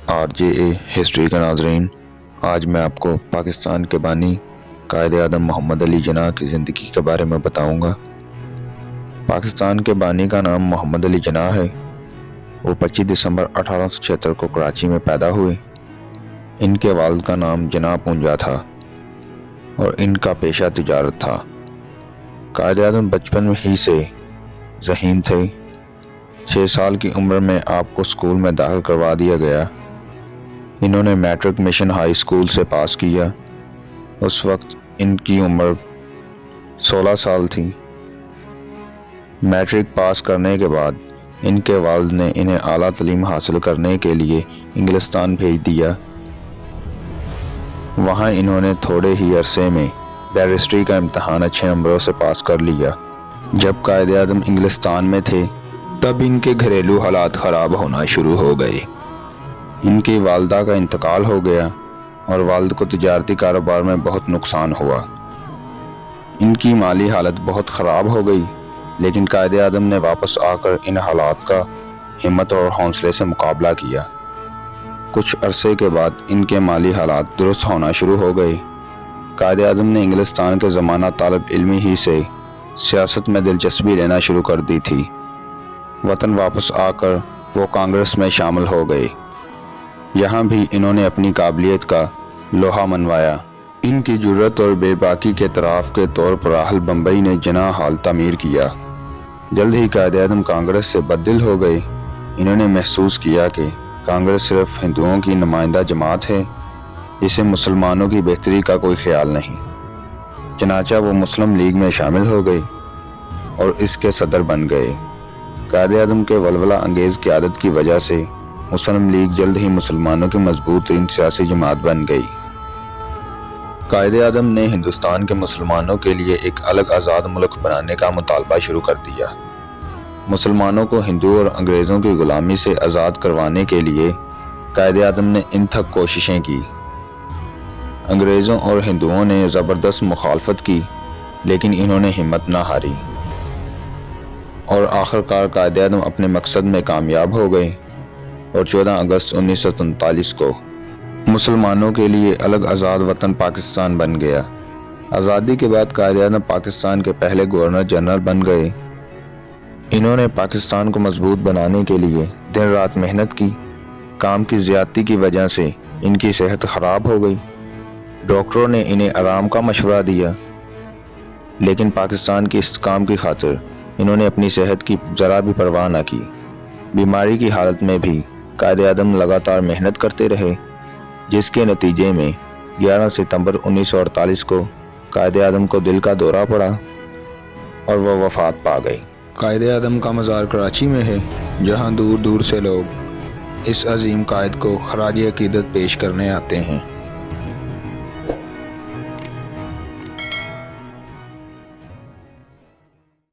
RJA history کے ناظرین، آج میں آپ کو پاکستان کے بانی قائد اعظم محمد علی جناح کی زندگی کے بارے میں بتاؤں گا۔ پاکستان کے بانی کا نام محمد علی جناح ہے۔ وہ 25 دسمبر 1876 کو کراچی میں پیدا ہوئے۔ ان کے والد کا نام جناح پونجا تھا اور ان کا پیشہ تجارت تھا۔ قائد اعظم بچپن میں ہی سے ذہین تھے۔ 6 سال کی عمر میں آپ کو اسکول میں داخل کروا دیا گیا۔ انہوں نے میٹرک مشن ہائی اسکول سے پاس کیا۔ اس وقت ان کی عمر 16 سال تھی۔ میٹرک پاس کرنے کے بعد ان کے والد نے انہیں اعلیٰ تعلیم حاصل کرنے کے لیے انگلستان بھیج دیا۔ وہاں انہوں نے تھوڑے ہی عرصے میں بیرسٹری کا امتحان اچھے نمبروں سے پاس کر لیا۔ جب قائد اعظم انگلستان میں تھے تب ان کے گھریلو حالات خراب ہونا شروع ہو گئے۔ ان کی والدہ کا انتقال ہو گیا اور والد کو تجارتی کاروبار میں بہت نقصان ہوا۔ ان کی مالی حالت بہت خراب ہو گئی، لیکن قائد اعظم نے واپس آ کر ان حالات کا ہمت اور حوصلے سے مقابلہ کیا۔ کچھ عرصے کے بعد ان کے مالی حالات درست ہونا شروع ہو گئے۔ قائد اعظم نے انگلستان کے زمانہ طالب علمی ہی سے سیاست میں دلچسپی لینا شروع کر دی تھی۔ وطن واپس آ کر وہ کانگریس میں شامل ہو گئے۔ یہاں بھی انہوں نے اپنی قابلیت کا لوہا منوایا۔ ان کی جرأت اور بے باکی کے اعتراف کے طور پر اہل بمبئی نے جناح ہال تعمیر کیا۔ جلد ہی قائد اعظم کانگریس سے بددل ہو گئے۔ انہوں نے محسوس کیا کہ کانگریس صرف ہندوؤں کی نمائندہ جماعت ہے، اسے مسلمانوں کی بہتری کا کوئی خیال نہیں۔ چنانچہ وہ مسلم لیگ میں شامل ہو گئے اور اس کے صدر بن گئے۔ قائد اعظم کے ولولہ انگیز قیادت کی وجہ سے مسلم لیگ جلد ہی مسلمانوں کی مضبوط ترین سیاسی جماعت بن گئی۔ قائد اعظم نے ہندوستان کے مسلمانوں کے لیے ایک الگ آزاد ملک بنانے کا مطالبہ شروع کر دیا۔ مسلمانوں کو ہندو اور انگریزوں کی غلامی سے آزاد کروانے کے لیے قائد اعظم نے انتھک کوششیں کی۔ انگریزوں اور ہندوؤں نے زبردست مخالفت کی، لیکن انہوں نے ہمت نہ ہاری اور آخرکار قائد اعظم اپنے مقصد میں کامیاب ہو گئے اور 14 اگست 1947 کو مسلمانوں کے لیے الگ آزاد وطن پاکستان بن گیا۔ آزادی کے بعد قائد اعظم پاکستان کے پہلے گورنر جنرل بن گئے۔ انہوں نے پاکستان کو مضبوط بنانے کے لیے دن رات محنت کی۔ کام کی زیادتی کی وجہ سے ان کی صحت خراب ہو گئی۔ ڈاکٹروں نے انہیں آرام کا مشورہ دیا، لیکن پاکستان کی استحکام کی خاطر انہوں نے اپنی صحت کی ذرا بھی پرواہ نہ کی۔ بیماری کی حالت میں بھی قائد اعظم لگاتار محنت کرتے رہے، جس کے نتیجے میں 11 ستمبر 1948 کو قائد اعظم کو دل کا دورہ پڑا اور وہ وفات پا گئے۔ قائد اعظم کا مزار کراچی میں ہے، جہاں دور دور سے لوگ اس عظیم قائد کو خراج عقیدت پیش کرنے آتے ہیں۔